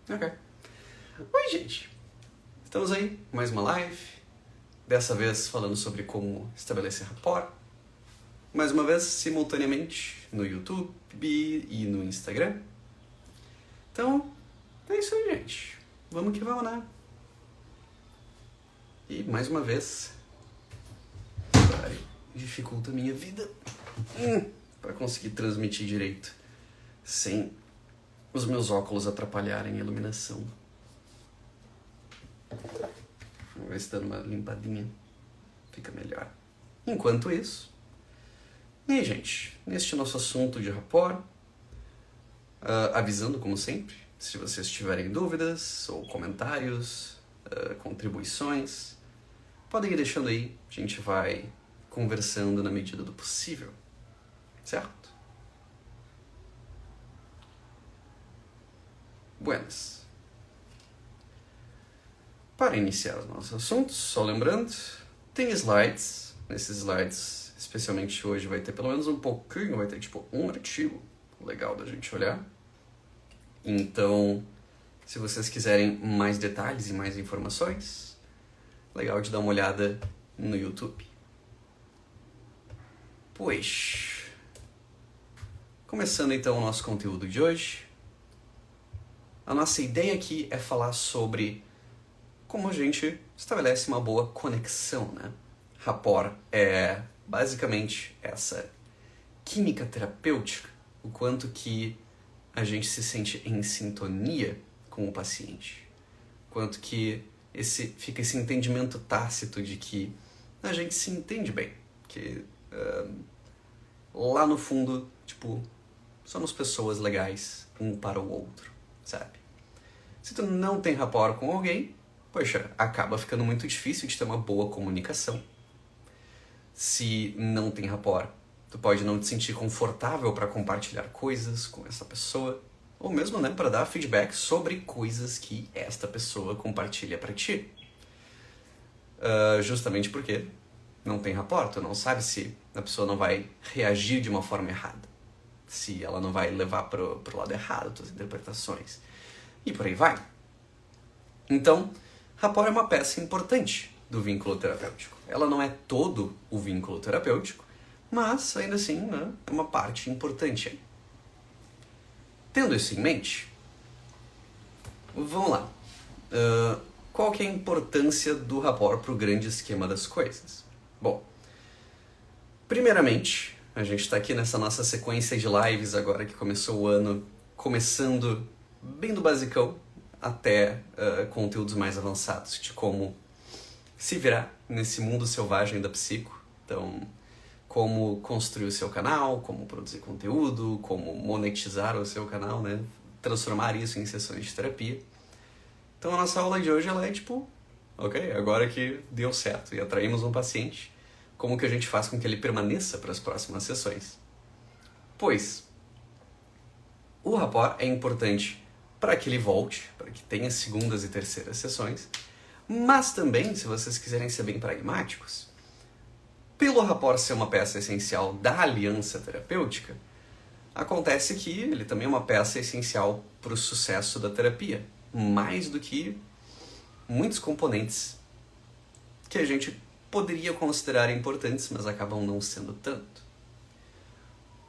Ok. Oi, gente. Estamos aí, mais uma live. Dessa vez falando sobre como estabelecer rapport. Mais uma vez, simultaneamente, no YouTube e no Instagram. Então, é isso aí, gente. Vamos que vamos, né? E, mais uma vez, dificulta a minha vida para conseguir transmitir direito sem os meus óculos atrapalharem a iluminação. Vamos ver se dando uma limpadinha fica melhor. Enquanto isso, e aí, gente, neste nosso assunto de rapport, avisando como sempre, se vocês tiverem dúvidas ou comentários, contribuições, podem ir deixando aí, a gente vai conversando na medida do possível, certo? Buenas. Para iniciar os nossos assuntos, só lembrando, tem slides. Nesses slides, especialmente hoje, vai ter pelo menos um pouquinho, vai ter tipo um artigo legal da gente olhar. Então, se vocês quiserem mais detalhes e mais informações, legal de dar uma olhada no YouTube. Pois, começando então o nosso conteúdo de hoje, a nossa ideia aqui é falar sobre como a gente estabelece uma boa conexão, né? Rapport é basicamente essa química terapêutica, o quanto que a gente se sente em sintonia com o paciente, quanto que fica esse entendimento tácito de que a gente se entende bem, que lá no fundo, tipo, somos pessoas legais um para o outro, sabe? Se tu não tem rapport com alguém, poxa, acaba ficando muito difícil de ter uma boa comunicação. Se não tem rapport, tu pode não te sentir confortável para compartilhar coisas com essa pessoa, ou mesmo, né, para dar feedback sobre coisas que esta pessoa compartilha para ti. Justamente porque não tem rapport, tu não sabe se a pessoa não vai reagir de uma forma errada, se ela não vai levar pro lado errado tuas interpretações, e por aí vai. Então, rapport é uma peça importante do vínculo terapêutico. Ela não é todo o vínculo terapêutico, mas ainda assim, né, é uma parte importante. Tendo isso em mente, vamos lá. Qual que é a importância do rapport para o grande esquema das coisas? Bom, primeiramente, a gente está aqui nessa nossa sequência de lives agora que começou o ano, começando bem do basicão até conteúdos mais avançados de como se virar nesse mundo selvagem da psico. Então, como construir o seu canal, como produzir conteúdo, como monetizar o seu canal, né? Transformar isso em sessões de terapia. Então a nossa aula de hoje ela é tipo, ok, agora que deu certo e atraímos um paciente, como que a gente faz com que ele permaneça para as próximas sessões? Pois, o rapport é importante para que ele volte, para que tenha segundas e terceiras sessões, mas também, se vocês quiserem ser bem pragmáticos, pelo rapport ser uma peça essencial da aliança terapêutica, acontece que ele também é uma peça essencial para o sucesso da terapia, mais do que muitos componentes que a gente poderia considerar importantes, mas acabam não sendo tanto.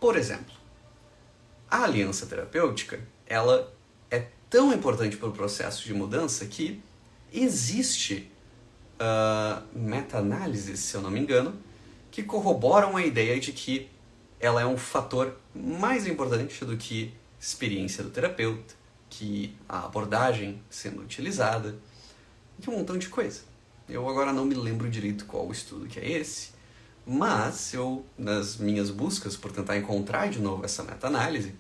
Por exemplo, a aliança terapêutica, ela é tão importante para o processo de mudança que existe meta-análises, se eu não me engano, que corroboram a ideia de que ela é um fator mais importante do que experiência do terapeuta, que a abordagem sendo utilizada, e um montão de coisa. Eu agora não me lembro direito qual o estudo que é esse, mas eu, nas minhas buscas por tentar encontrar de novo essa meta-análise,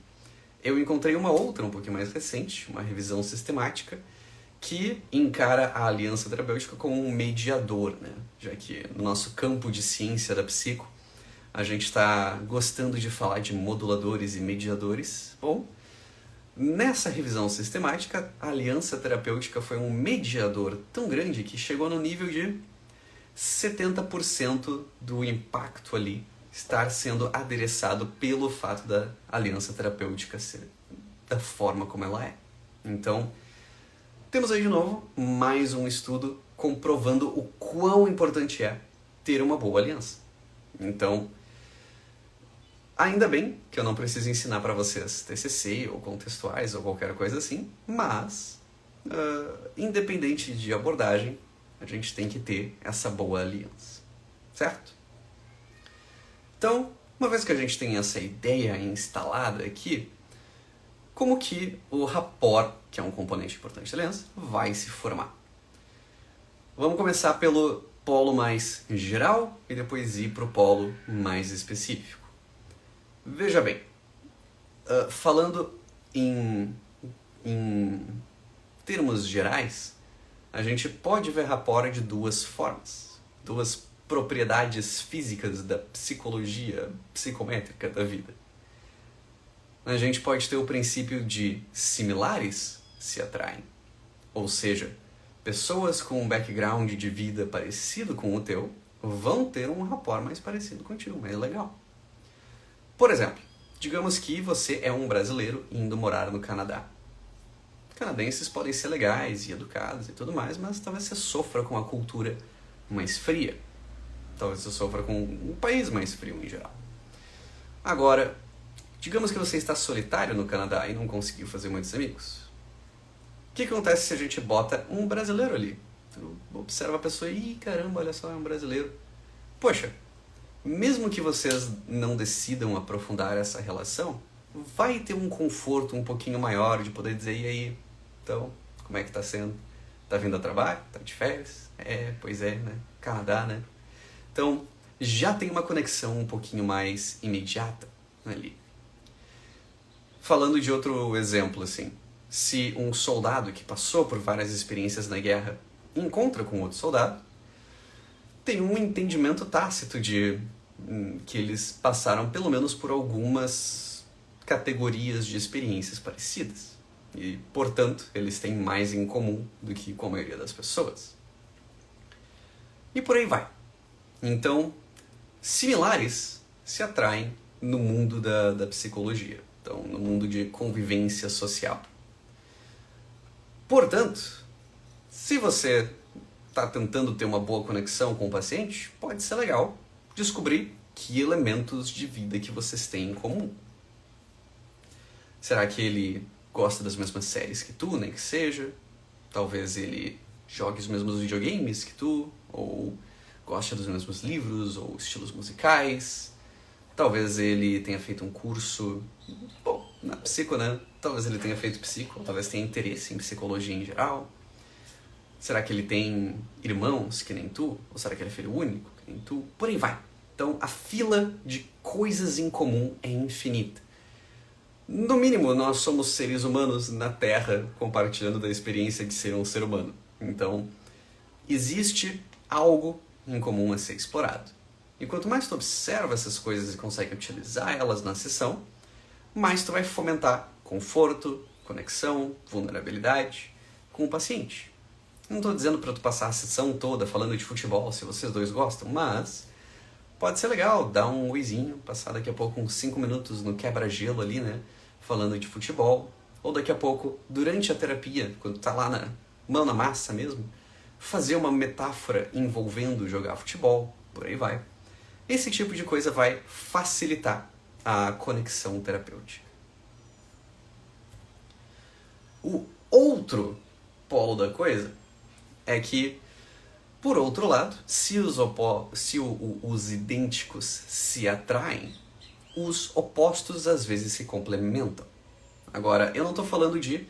eu encontrei uma outra um pouquinho mais recente, uma revisão sistemática, que encara a aliança terapêutica como um mediador, né? Já que no nosso campo de ciência da psico, a gente está gostando de falar de moduladores e mediadores. Bom, nessa revisão sistemática, a aliança terapêutica foi um mediador tão grande que chegou no nível de 70% do impacto ali estar sendo adereçado pelo fato da aliança terapêutica ser da forma como ela é. Então, temos aí de novo mais um estudo comprovando o quão importante é ter uma boa aliança. Então, ainda bem que eu não preciso ensinar para vocês TCC ou contextuais ou qualquer coisa assim, mas, independente de abordagem, a gente tem que ter essa boa aliança, certo? Então, uma vez que a gente tem essa ideia instalada aqui, como que o rapport, que é um componente importante da aliança, vai se formar? Vamos começar pelo polo mais geral e depois ir para o polo mais específico. Veja bem, falando em termos gerais, a gente pode ver rapport de duas formas, duas propriedades físicas da psicologia psicométrica da vida. A gente pode ter o princípio de similares se atraem, ou seja, pessoas com um background de vida parecido com o teu vão ter um rapport mais parecido contigo, mais legal. Por exemplo, digamos que você é um brasileiro indo morar no Canadá. Canadenses podem ser legais e educados e tudo mais, mas talvez você sofra com a cultura mais fria. Talvez você sofra com um país mais frio em geral. Agora, digamos que você está solitário no Canadá e não conseguiu fazer muitos amigos. O que acontece se a gente bota um brasileiro ali? Tu observa a pessoa e, caramba, olha só, é um brasileiro. Poxa, mesmo que vocês não decidam aprofundar essa relação, vai ter um conforto um pouquinho maior de poder dizer, e aí, então, como é que tá sendo? Tá vindo a trabalho? Tá de férias? Pois é, né? Canadá, né? Então, já tem uma conexão um pouquinho mais imediata ali. Falando de outro exemplo, assim, se um soldado que passou por várias experiências na guerra encontra com outro soldado, tem um entendimento tácito de que eles passaram pelo menos por algumas categorias de experiências parecidas. E, portanto, eles têm mais em comum do que com a maioria das pessoas. E por aí vai. Então, similares se atraem no mundo da psicologia. Então, no mundo de convivência social. Portanto, se você está tentando ter uma boa conexão com o paciente, pode ser legal descobrir que elementos de vida que vocês têm em comum. Será que ele gosta das mesmas séries que tu, nem que seja? Talvez ele jogue os mesmos videogames que tu, ou gosta dos mesmos livros ou estilos musicais. Talvez ele tenha feito um curso, bom, na psico, né? Talvez ele tenha feito psico, talvez tenha interesse em psicologia em geral. Será que ele tem irmãos que nem tu? Ou será que ele é filho único que nem tu? Por aí vai. Então, a fila de coisas em comum é infinita. No mínimo, nós somos seres humanos na Terra compartilhando da experiência de ser um ser humano. Então, existe algo em comum a ser explorado. E quanto mais tu observa essas coisas e consegue utilizar elas na sessão, mais tu vai fomentar conforto, conexão, vulnerabilidade com o paciente. Não estou dizendo para tu passar a sessão toda falando de futebol, se vocês dois gostam, mas pode ser legal dar um oizinho, passar daqui a pouco uns 5 minutos no quebra-gelo ali, né, falando de futebol, ou daqui a pouco, durante a terapia, quando tá lá na mão na massa mesmo, fazer uma metáfora envolvendo jogar futebol, por aí vai. Esse tipo de coisa vai facilitar a conexão terapêutica. O outro polo da coisa é que, por outro lado, se os idênticos se atraem, os opostos às vezes se complementam. Agora, eu não estou falando de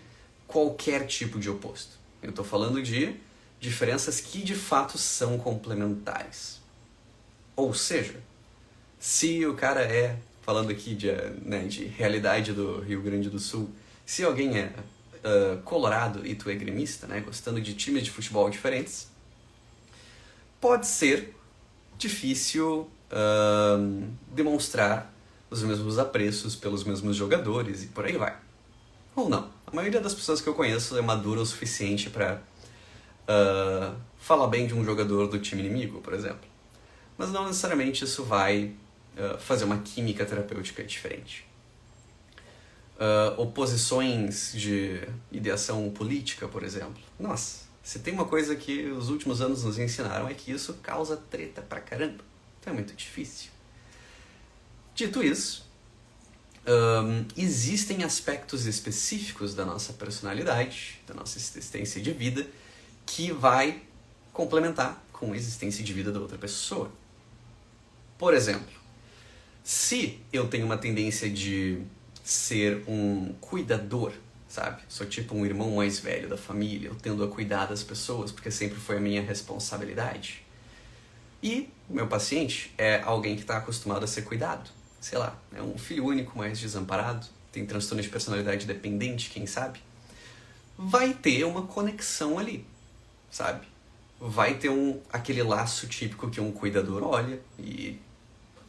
qualquer tipo de oposto. Eu estou falando de diferenças que de fato são complementares. Ou seja, se o cara falando aqui de realidade do Rio Grande do Sul, se alguém é colorado e tu é gremista, né, gostando de times de futebol diferentes, pode ser difícil demonstrar os mesmos apreços pelos mesmos jogadores e por aí vai. Ou não. A maioria das pessoas que eu conheço é madura o suficiente para falar bem de um jogador do time inimigo, por exemplo. Mas não necessariamente isso vai fazer uma química terapêutica diferente. oposições de ideação política, por exemplo. Nossa, se tem uma coisa que os últimos anos nos ensinaram é que isso causa treta pra caramba. Então é muito difícil. Dito isso, existem aspectos específicos da nossa personalidade, da nossa existência de vida, que vai complementar com a existência de vida da outra pessoa. Por exemplo, se eu tenho uma tendência de ser um cuidador, sabe? Sou tipo um irmão mais velho da família, eu tendo a cuidar das pessoas porque sempre foi a minha responsabilidade. E o meu paciente é alguém que está acostumado a ser cuidado. Sei lá, é um filho único, mais desamparado, tem transtorno de personalidade dependente, quem sabe? Vai ter uma conexão ali, sabe? Vai ter aquele laço típico que um cuidador olha e,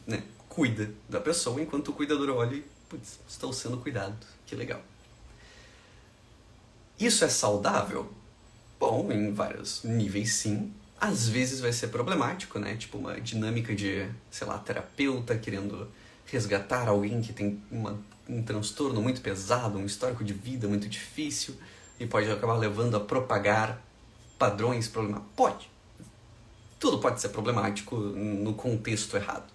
né, cuida da pessoa, enquanto o cuidador olha e, putz, estou sendo cuidado, que legal. Isso é saudável? Bom, em vários níveis sim. Às vezes vai ser problemático, né? Tipo uma dinâmica de, sei lá, terapeuta querendo resgatar alguém que tem um transtorno muito pesado, um histórico de vida muito difícil e pode acabar levando a propagar padrões problemáticos. Pode. Tudo pode ser problemático no contexto errado.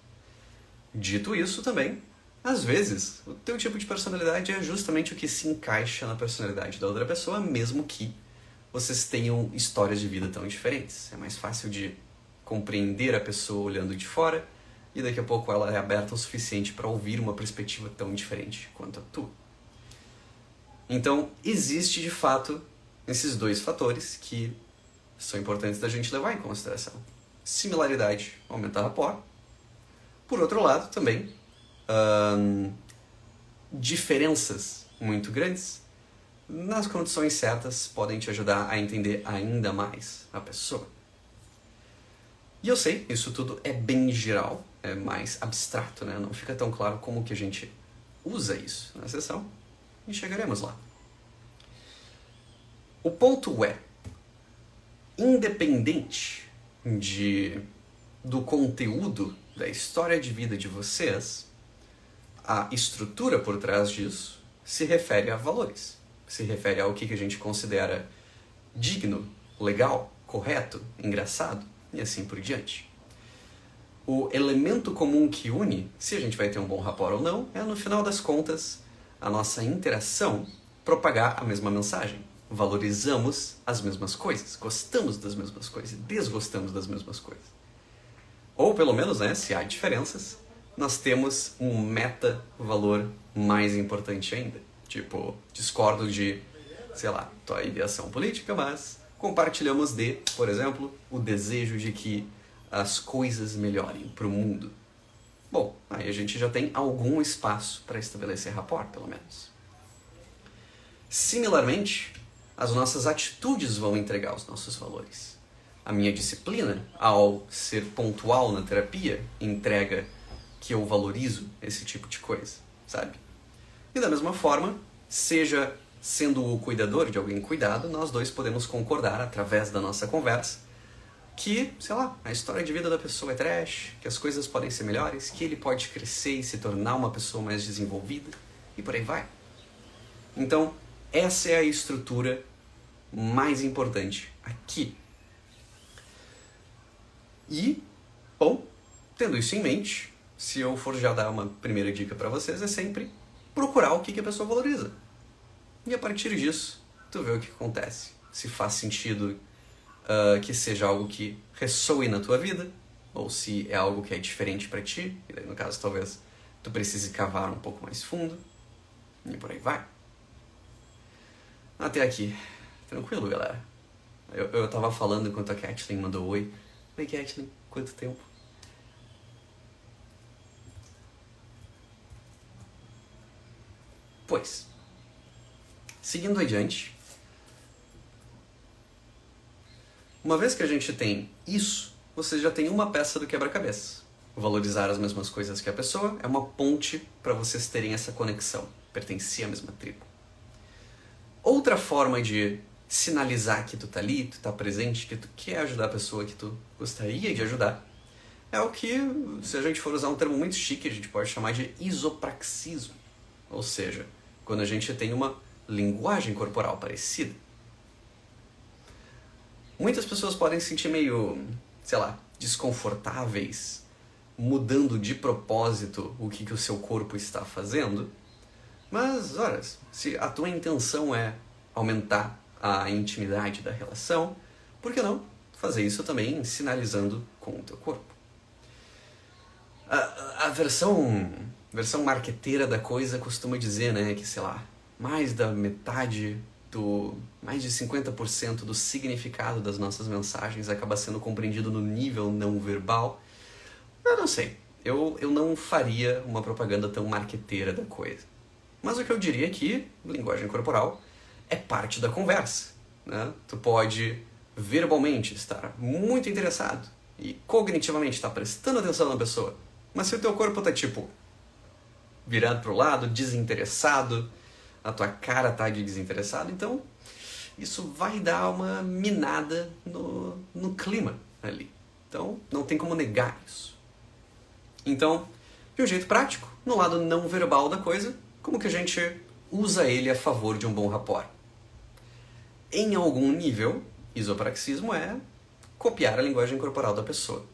Dito isso também, às vezes, o teu tipo de personalidade é justamente o que se encaixa na personalidade da outra pessoa, mesmo que vocês tenham histórias de vida tão diferentes. É mais fácil de compreender a pessoa olhando de fora e daqui a pouco ela é aberta o suficiente para ouvir uma perspectiva tão diferente quanto a tua. Então, existe de fato esses dois fatores que são importantes da gente levar em consideração. Similaridade aumenta a rapport. Por outro lado, também, diferenças muito grandes, nas condições certas, podem te ajudar a entender ainda mais a pessoa. E eu sei, isso tudo é bem geral, é mais abstrato, né? Não fica tão claro como que a gente usa isso na sessão, e chegaremos lá. O ponto é, independente do conteúdo da história de vida de vocês, a estrutura por trás disso se refere a valores, se refere ao que a gente considera digno, legal, correto, engraçado e assim por diante. O elemento comum que une, se a gente vai ter um bom rapport ou não, é, no final das contas, a nossa interação propagar a mesma mensagem. Valorizamos as mesmas coisas, gostamos das mesmas coisas, desgostamos das mesmas coisas. Ou pelo menos, né, se há diferenças, nós temos um meta-valor mais importante ainda. Tipo, discordo de, sei lá, tua ideação política, mas compartilhamos de, por exemplo, o desejo de que as coisas melhorem para o mundo. Bom, aí a gente já tem algum espaço para estabelecer rapport, pelo menos. Similarmente, as nossas atitudes vão entregar os nossos valores. A minha disciplina, ao ser pontual na terapia, entrega que eu valorizo esse tipo de coisa, sabe? E da mesma forma, seja sendo o cuidador de alguém cuidado, nós dois podemos concordar, através da nossa conversa, que, sei lá, a história de vida da pessoa é trash, que as coisas podem ser melhores, que ele pode crescer e se tornar uma pessoa mais desenvolvida, e por aí vai. Então, essa é a estrutura mais importante aqui. E, bom, tendo isso em mente, se eu for já dar uma primeira dica para vocês, é sempre procurar o que a pessoa valoriza. E a partir disso, tu vê o que acontece. Se faz sentido que seja algo que ressoe na tua vida, ou se é algo que é diferente para ti, e daí no caso talvez tu precise cavar um pouco mais fundo, e por aí vai. Até aqui. Tranquilo, galera? Eu tava falando enquanto a Kathleen mandou oi. Oi, Kathleen. Quanto tempo? Pois, seguindo adiante, uma vez que a gente tem isso, você já tem uma peça do quebra-cabeça. Valorizar as mesmas coisas que a pessoa é uma ponte para vocês terem essa conexão, pertencer à mesma tribo. Outra forma de sinalizar que tu tá ali, tu tá presente, que tu quer ajudar a pessoa que tu gostaria de ajudar, é o que, se a gente for usar um termo muito chique, a gente pode chamar de isopraxismo. Ou seja, quando a gente tem uma linguagem corporal parecida. Muitas pessoas podem se sentir meio, sei lá, desconfortáveis, mudando de propósito o que o seu corpo está fazendo. Mas, olha, se a tua intenção é aumentar a intimidade da relação, por que não fazer isso também sinalizando com o teu corpo? A versão marqueteira da coisa costuma dizer, né, que, sei lá, mais de 50% do significado das nossas mensagens acaba sendo compreendido no nível não verbal. Eu não sei, eu não faria uma propaganda tão marqueteira da coisa. Mas o que eu diria é que linguagem corporal é parte da conversa, né? Tu pode verbalmente estar muito interessado e cognitivamente estar prestando atenção na pessoa, mas se o teu corpo tá tipo virado pro lado, desinteressado, a tua cara tá de desinteressado, então isso vai dar uma minada no clima ali. Então não tem como negar isso. Então, de um jeito prático, no lado não verbal da coisa, como que a gente usa ele a favor de um bom rapport? Em algum nível, isopraxismo é copiar a linguagem corporal da pessoa.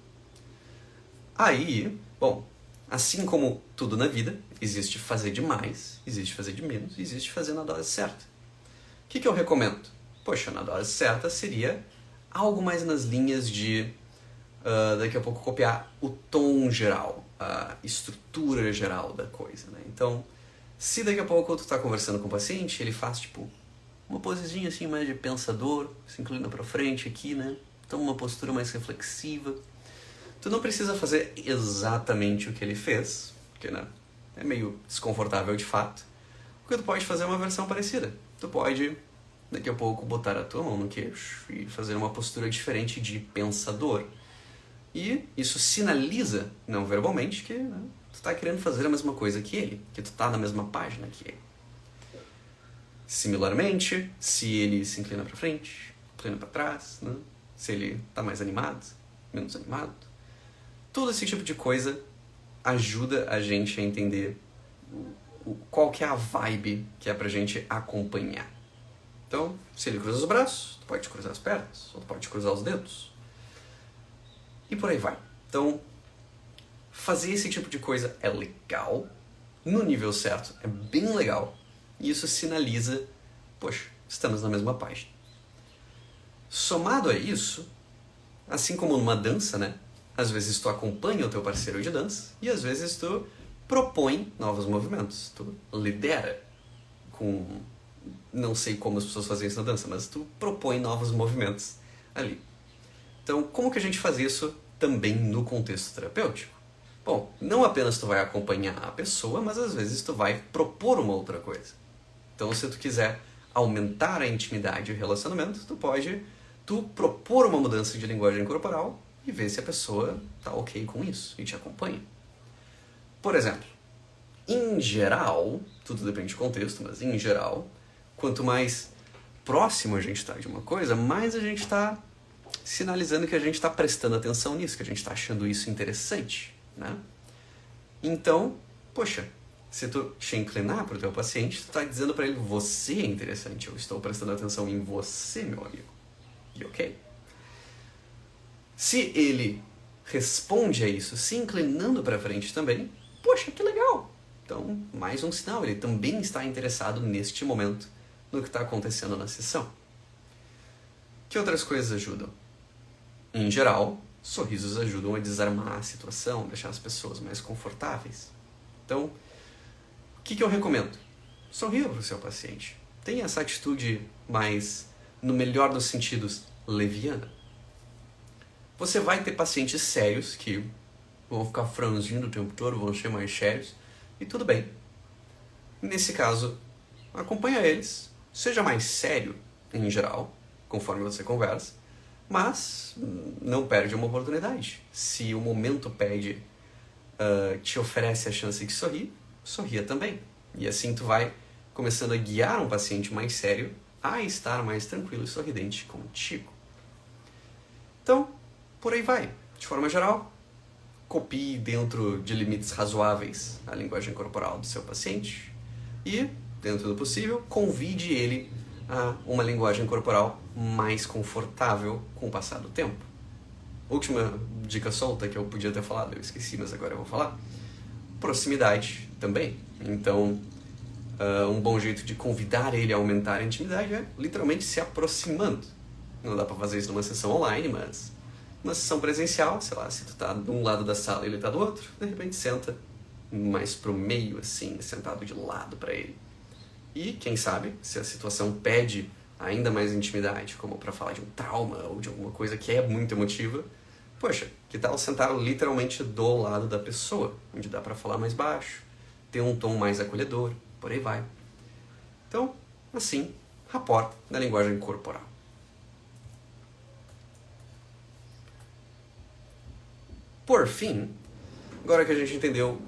Aí, bom, assim como tudo na vida, existe fazer de mais, existe fazer de menos, existe fazer na dose certa. O que eu recomendo? Poxa, na dose certa seria algo mais nas linhas de daqui a pouco copiar o tom geral, a estrutura geral da coisa, né? Então, se daqui a pouco tu tá conversando com o paciente, ele faz tipo uma posezinha assim mais de pensador, se inclina pra frente aqui, né? Toma uma postura mais reflexiva. Tu não precisa fazer exatamente o que ele fez, porque, né, é meio desconfortável de fato. Porque tu pode fazer uma versão parecida. Tu pode, daqui a pouco, botar a tua mão no queixo e fazer uma postura diferente de pensador. E isso sinaliza, não verbalmente, que, né, tu tá querendo fazer a mesma coisa que ele, que tu tá na mesma página que ele. Similarmente, se ele se inclina pra frente, inclina pra trás, né? Se ele tá mais animado, menos animado, todo esse tipo de coisa ajuda a gente a entender qual que é a vibe que é pra gente acompanhar. Então, se ele cruza os braços, tu pode cruzar as pernas, ou tu pode cruzar os dedos. E por aí vai. Então, fazer esse tipo de coisa é legal, no nível certo é bem legal, e isso sinaliza, poxa, estamos na mesma página. Somado a isso, assim como numa dança, né? Às vezes tu acompanha o teu parceiro de dança, e às vezes tu propõe novos movimentos, tu lidera com... Não sei como as pessoas fazem isso na dança, mas tu propõe novos movimentos ali. Então, como que a gente faz isso também no contexto terapêutico? Bom, não apenas tu vai acompanhar a pessoa, mas às vezes tu vai propor uma outra coisa. Então, se tu quiser aumentar a intimidade e o relacionamento, tu propor uma mudança de linguagem corporal e ver se a pessoa tá ok com isso e te acompanha. Por exemplo, em geral, tudo depende do contexto, mas em geral, quanto mais próximo a gente está de uma coisa, mais a gente está sinalizando que a gente está prestando atenção nisso, que a gente está achando isso interessante, né? Então, poxa, se tu te inclinar para o teu paciente, tu está dizendo para ele, você é interessante, eu estou prestando atenção em você, meu amigo. E ok? Se ele responde a isso se inclinando para frente também, poxa, que legal! Então, mais um sinal, ele também está interessado neste momento no que está acontecendo na sessão. Que outras coisas ajudam? Em geral, sorrisos ajudam a desarmar a situação, deixar as pessoas mais confortáveis. Então, o que eu recomendo? Sorria para o seu paciente. Tenha essa atitude mais, no melhor dos sentidos, leviana. Você vai ter pacientes sérios que vão ficar franzindo o tempo todo, vão ser mais sérios, e tudo bem. Nesse caso, acompanha eles, seja mais sério em geral, conforme você conversa, mas não perde uma oportunidade. Se o momento pede, te oferece a chance de sorrir, sorria também. E assim tu vai começando a guiar um paciente mais sério a estar mais tranquilo e sorridente contigo. Então, por aí vai. De forma geral, copie dentro de limites razoáveis a linguagem corporal do seu paciente e dentro do possível, convide ele a uma linguagem corporal mais confortável com o passar do tempo. Última dica solta que eu podia ter falado, eu esqueci, mas agora eu vou falar. Proximidade também. Então, um bom jeito de convidar ele a aumentar a intimidade é literalmente se aproximando. Não dá pra fazer isso numa sessão online, mas numa sessão presencial, sei lá, se tu tá de um lado da sala e ele tá do outro, de repente senta mais pro meio, assim, sentado de lado pra ele. E, quem sabe, se a situação pede ainda mais intimidade, como pra falar de um trauma ou de alguma coisa que é muito emotiva, poxa, que tal sentar literalmente do lado da pessoa, onde dá pra falar mais baixo, ter um tom mais acolhedor, por aí vai. Então, assim, rapport na linguagem corporal. Por fim, agora que a gente entendeu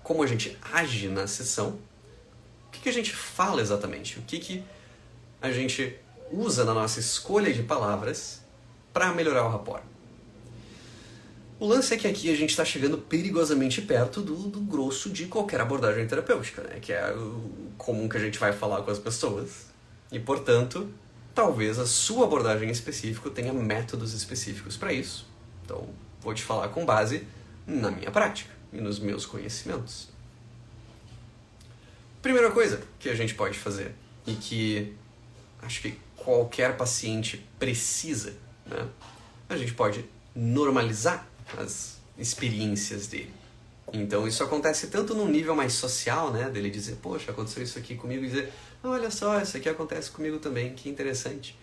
como a gente age na sessão, o que a gente fala exatamente? O que a gente usa na nossa escolha de palavras para melhorar o rapport? O lance é que aqui a gente está chegando perigosamente perto do grosso de qualquer abordagem terapêutica, né? Que é o comum que a gente vai falar com as pessoas. E, portanto, talvez a sua abordagem em específico tenha métodos específicos para isso. Então, vou te falar com base na minha prática e nos meus conhecimentos. Primeira coisa que a gente pode fazer, e que acho que qualquer paciente precisa, né? A gente pode normalizar as experiências dele. Então isso acontece tanto num nível mais social, né? Dele dizer, poxa, aconteceu isso aqui comigo, e dizer, olha só, isso aqui acontece comigo também, que interessante.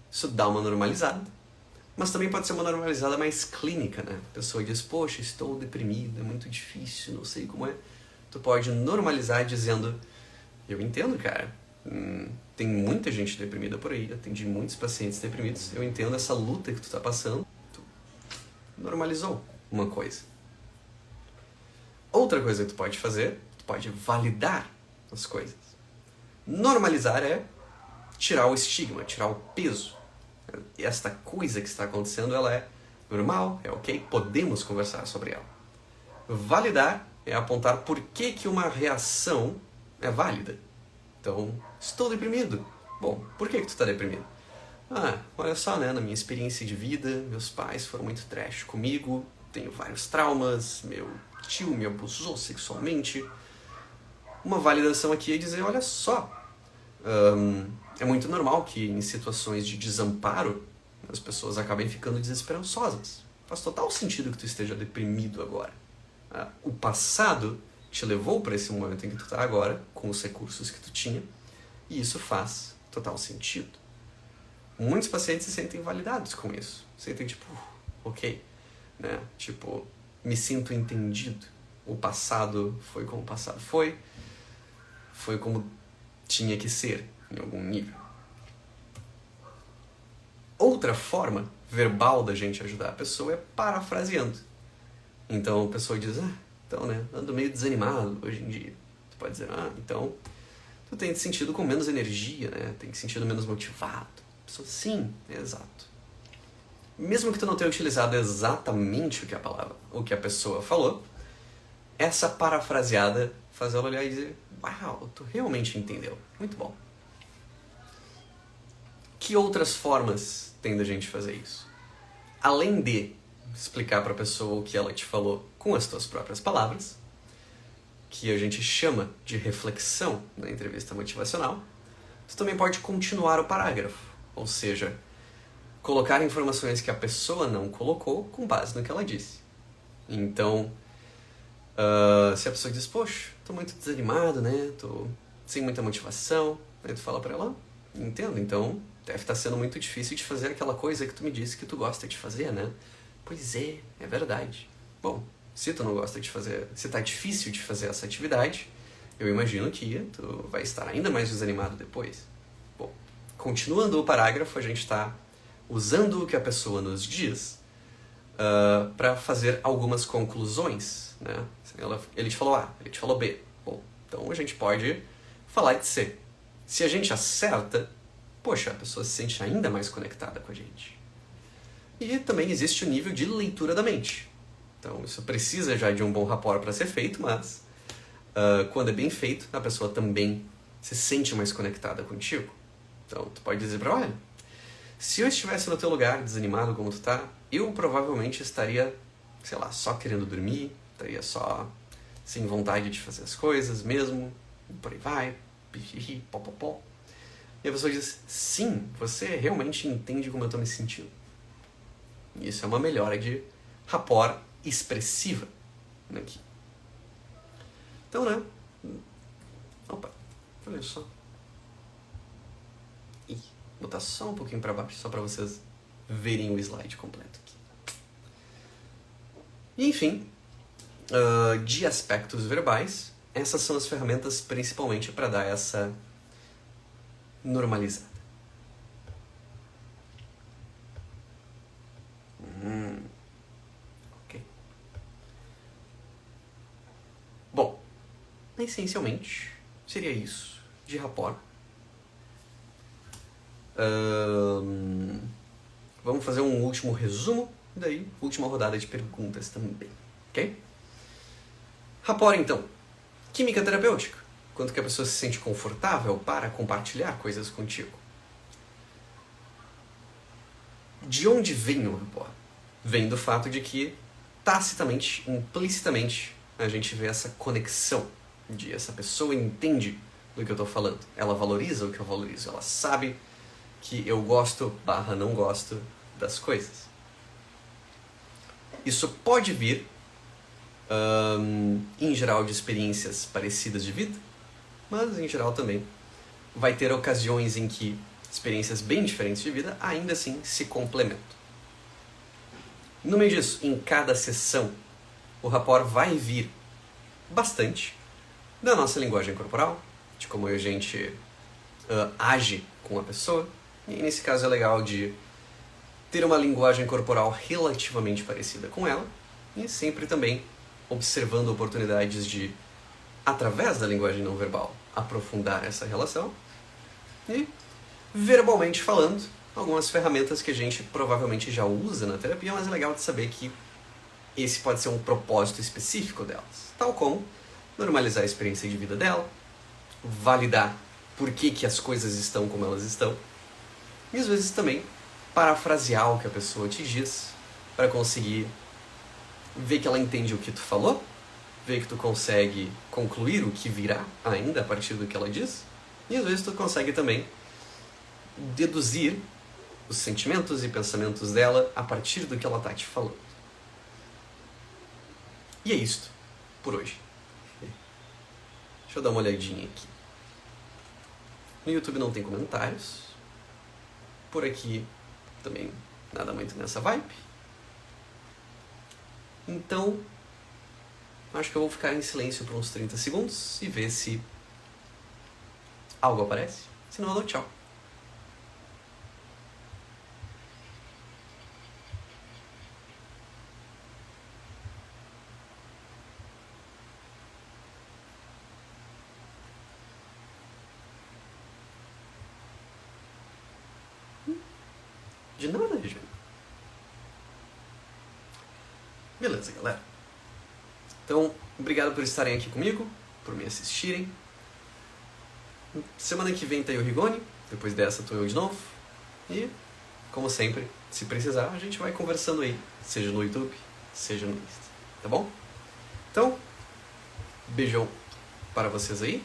Isso dá uma normalizada. Mas também pode ser uma normalizada mais clínica, né? A pessoa diz, poxa, estou deprimido, é muito difícil, não sei como é. Tu pode normalizar dizendo, eu entendo, cara, tem muita gente deprimida por aí, atendi muitos pacientes deprimidos, eu entendo essa luta que tu tá passando, tu normalizou uma coisa. Outra coisa que tu pode fazer, tu pode validar as coisas. Normalizar é tirar o estigma, tirar o peso. Esta coisa que está acontecendo, ela é normal, é ok, podemos conversar sobre ela. Validar é apontar por que uma reação é válida. Então, estou deprimido. Bom, por que tu está deprimido? Olha só, né, na minha experiência de vida, meus pais foram muito trash comigo, tenho vários traumas, meu tio me abusou sexualmente. Uma validação aqui é dizer, olha só, é muito normal que em situações de desamparo as pessoas acabem ficando desesperançosas. Faz total sentido que tu esteja deprimido agora. O passado te levou para esse momento em que tu está agora, com os recursos que tu tinha, e isso faz total sentido. Muitos pacientes se sentem validados com isso. Sentem tipo, ok, né? Tipo, me sinto entendido. O passado foi como o passado foi como tinha que ser, em algum nível. Outra forma verbal da gente ajudar a pessoa é parafraseando. Então a pessoa diz, então, né, ando meio desanimado hoje em dia. Tu pode dizer, então, tu tem te sentido com menos energia, né, tem te sentido menos motivado. A pessoa, sim, exato. Mesmo que tu não tenha utilizado exatamente o que a pessoa falou, essa parafraseada faz ela olhar e dizer, uau, tu realmente entendeu. Muito bom. Que outras formas tem da gente fazer isso? Além de explicar para a pessoa o que ela te falou com as tuas próprias palavras, que a gente chama de reflexão na entrevista motivacional, tu também pode continuar o parágrafo, ou seja, colocar informações que a pessoa não colocou com base no que ela disse. Então, se a pessoa diz, poxa, tô muito desanimado, né, tô sem muita motivação, aí tu fala para ela, entendo, então deve estar sendo muito difícil de fazer aquela coisa que tu me disse que tu gosta de fazer, né? Pois é verdade. Bom, se tu não gosta de fazer, se tá difícil de fazer essa atividade, eu imagino que tu vai estar ainda mais desanimado depois. Bom, continuando o parágrafo, a gente está usando o que a pessoa nos diz para fazer algumas conclusões, né? Ele te falou A, ele te falou B. Bom, então a gente pode falar de C. Se a gente acerta, poxa, a pessoa se sente ainda mais conectada com a gente. E também existe o nível de leitura da mente. Então isso precisa já de um bom rapport para ser feito, mas quando é bem feito, a pessoa também se sente mais conectada contigo. Então, tu pode dizer pra ela, olha, se eu estivesse no teu lugar, desanimado como tu tá, eu provavelmente estaria, sei lá, só querendo dormir, estaria só sem vontade de fazer as coisas mesmo, e por aí vai, pihihi, popopó. E a pessoa diz, sim, você realmente entende como eu tô me sentindo. E isso é uma melhora de rapport expressiva aqui. Então, né? Opa, olha só. Ih, vou botar só um pouquinho para baixo, só para vocês verem o slide completo aqui. E, enfim, de aspectos verbais, essas são as ferramentas principalmente para dar essa normalizada. Ok. Bom, essencialmente seria isso de rapport. Vamos fazer um último resumo, daí última rodada de perguntas também, ok? Rapport, então. Química terapêutica. Quanto que a pessoa se sente confortável para compartilhar coisas contigo. De onde vem o rapport? Vem do fato de que, tacitamente, implicitamente, a gente vê essa conexão de essa pessoa entende do que eu estou falando. Ela valoriza o que eu valorizo. Ela sabe que eu gosto / não gosto das coisas. Isso pode vir, em geral, de experiências parecidas de vida, mas, em geral, também vai ter ocasiões em que experiências bem diferentes de vida ainda assim se complementam. No meio disso, em cada sessão, o rapport vai vir bastante da nossa linguagem corporal, de como a gente age com a pessoa. E nesse caso é legal de ter uma linguagem corporal relativamente parecida com ela e sempre também observando oportunidades de, através da linguagem não verbal, aprofundar essa relação. E, verbalmente falando, algumas ferramentas que a gente provavelmente já usa na terapia, mas é legal de saber que esse pode ser um propósito específico delas. Tal como normalizar a experiência de vida dela, validar por que as coisas estão como elas estão, e às vezes também parafrasear o que a pessoa te diz para conseguir ver que ela entende o que tu falou, ver que tu consegue concluir o que virá ainda a partir do que ela diz, e às vezes tu consegue também deduzir os sentimentos e pensamentos dela a partir do que ela tá te falando. E é isto por hoje. Deixa eu dar uma olhadinha aqui. No YouTube não tem comentários. Por aqui também nada muito nessa vibe. Então, acho que eu vou ficar em silêncio por uns 30 segundos e ver se algo aparece. Senão eu dou tchau. De nada, Regina. Beleza, galera. Então, obrigado por estarem aqui comigo, por me assistirem. Semana que vem tem o Rigoni, depois dessa tô eu de novo. E, como sempre, se precisar, a gente vai conversando aí, seja no YouTube, seja no Insta, tá bom? Então, beijão para vocês aí.